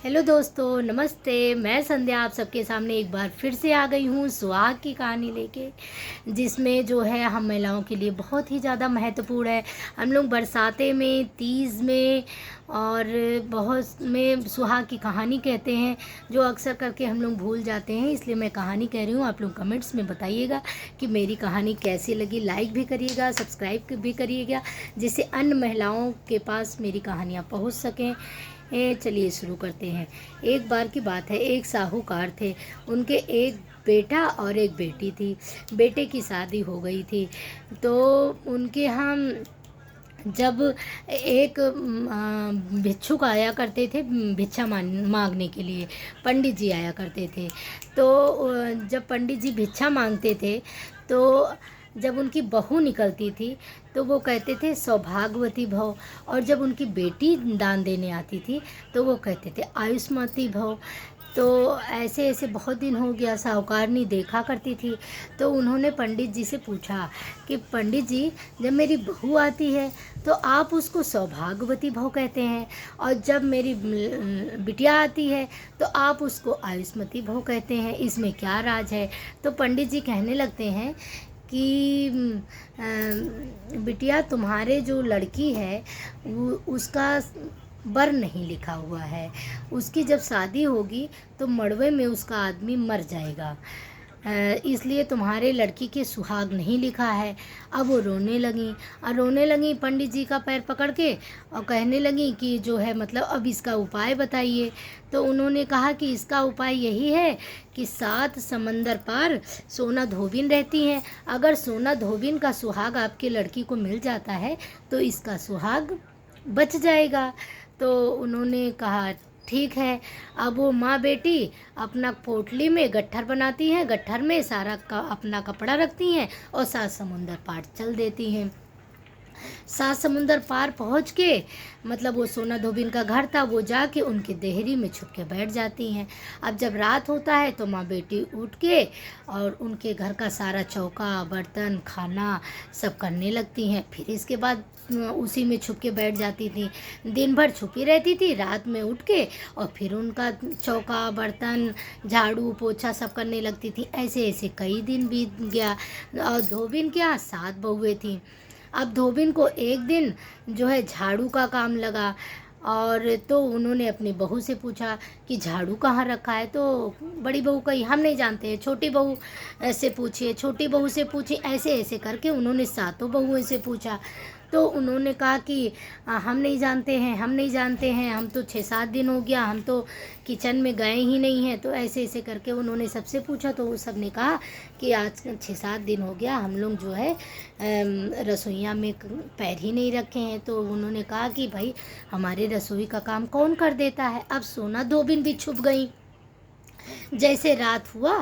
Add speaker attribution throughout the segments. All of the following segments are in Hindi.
Speaker 1: हेलो दोस्तों, नमस्ते। मैं संध्या आप सबके सामने एक बार फिर से आ गई हूँ सुहाग की कहानी लेके, जिसमें जो है हम महिलाओं के लिए बहुत ही ज़्यादा महत्वपूर्ण है। हम लोग बरसाते में, तीज में और बहुत में सुहाग की कहानी कहते हैं, जो अक्सर करके हम लोग भूल जाते हैं। इसलिए मैं कहानी कह रही हूँ। आप लोग कमेंट्स में बताइएगा कि मेरी कहानी कैसी लगी। लाइक भी करिएगा, सब्सक्राइब भी करिएगा, जिससे अन्य महिलाओं के पास मेरी कहानियाँ पहुँच सकें। चलिए शुरू करते हैं। एक बार की बात है, एक साहूकार थे। उनके एक बेटा और एक बेटी थी। बेटे की शादी हो गई थी, तो उनके यहाँ जब एक भिक्षुक आया करते थे भिक्षा मांगने के लिए, पंडित जी आया करते थे। तो जब पंडित जी भिक्षा मांगते थे, तो जब उनकी बहू निकलती थी तो वो कहते थे सौभाग्यवती भव, और जब उनकी बेटी दान देने आती थी तो वो कहते थे आयुष्मती भव। तो ऐसे ऐसे बहुत दिन हो गया, साहूकारनी देखा करती थी। तो उन्होंने पंडित जी से पूछा कि पंडित जी, जब मेरी बहू आती है तो आप उसको सौभाग्यवती भव कहते हैं, और जब मेरी बिटिया आती है तो आप उसको आयुष्मती भव कहते हैं, इसमें क्या राज है? तो पंडित जी कहने लगते हैं कि बिटिया, तुम्हारे जो लड़की है वो उसका बर नहीं लिखा हुआ है। उसकी जब शादी होगी तो मड़वे में उसका आदमी मर जाएगा, इसलिए तुम्हारे लड़की के सुहाग नहीं लिखा है। अब वो रोने लगी, और रोने लगी पंडित जी का पैर पकड़ के, और कहने लगी कि जो है मतलब अब इसका उपाय बताइए। तो उन्होंने कहा कि इसका उपाय यही है कि 7 समंदर पार सोना धोबिन रहती हैं। अगर सोना धोबिन का सुहाग आपकी लड़की को मिल जाता है तो इसका सुहाग बच जाएगा। तो उन्होंने कहा ठीक है। अब वो माँ बेटी अपना पोटली में गट्ठर बनाती हैं, गट्ठर में सारा अपना कपड़ा रखती हैं और 7 समुंदर पार चल देती हैं। 7 समुंदर पार पहुँच के, मतलब वो सोना धोबिन का घर था, वो जाके उनके देहरी में छुप के बैठ जाती हैं। अब जब रात होता है तो माँ बेटी उठ के और उनके घर का सारा चौका बर्तन खाना सब करने लगती हैं। फिर इसके बाद उसी में छुप के बैठ जाती थी। दिन भर छुपी रहती थी, रात में उठ के और फिर उनका चौका बर्तन झाड़ू पोछा सब करने लगती थी। ऐसे ऐसे कई दिन बीत गया, और धोबिन क्या 7 बहुएं थीं। अब धोबिन को एक दिन जो है झाड़ू का काम लगा, और तो उन्होंने अपनी बहू से पूछा कि झाड़ू कहाँ रखा है। तो बड़ी बहू कही हम नहीं जानते हैं, छोटी बहू से पूछिए, छोटी बहू से पूछी। ऐसे ऐसे करके उन्होंने 7 बहुओं से पूछा। तो उन्होंने कहा कि हम नहीं जानते हैं, हम नहीं जानते हैं, हम तो 6-7 दिन हो गया, हम तो किचन में गए ही नहीं हैं। तो ऐसे ऐसे करके उन्होंने सबसे पूछा, तो वो सब ने कहा कि आज 6-7 दिन हो गया हम लोग जो है रसोइया में पैर ही नहीं रखे हैं। तो उन्होंने कहा कि भाई हमारे रसोई का काम कौन कर देता है? अब सोना धोबिन भी छुप गई। जैसे रात हुआ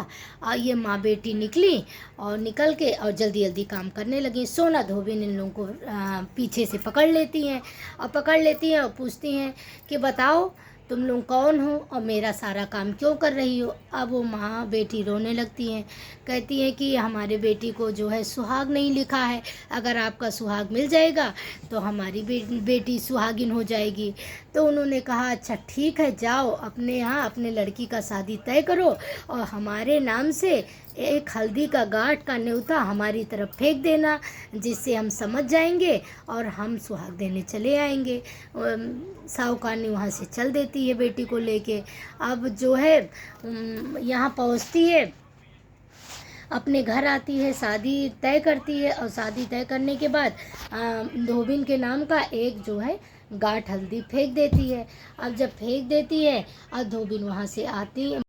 Speaker 1: और ये माँ बेटी निकली, और निकल के और जल्दी जल्दी काम करने लगी। सोना धोबिन इन लोगों को पीछे से पकड़ लेती हैं, और पकड़ लेती हैं और पूछती हैं कि बताओ तुम लोग कौन हो और मेरा सारा काम क्यों कर रही हो? अब वो माँ बेटी रोने लगती हैं, कहती हैं कि हमारे बेटी को जो है सुहाग नहीं लिखा है, अगर आपका सुहाग मिल जाएगा तो हमारी बेटी सुहागिन हो जाएगी। तो उन्होंने कहा अच्छा ठीक है, जाओ अपने यहाँ अपने लड़की का शादी तय करो, और हमारे नाम से एक हल्दी का गांठ का न्योता हमारी तरफ फेंक देना, जिससे हम समझ जाएंगे और हम सुहाग देने चले आएंगे। साहूकारनी वहाँ से चल देती है बेटी को लेके। अब जो है यहाँ पहुँचती है, अपने घर आती है, शादी तय करती है, और शादी तय करने के बाद धोबिन के नाम का एक जो है गांठ हल्दी फेंक देती है। अब जब फेंक देती है और धोबिन वहाँ से आती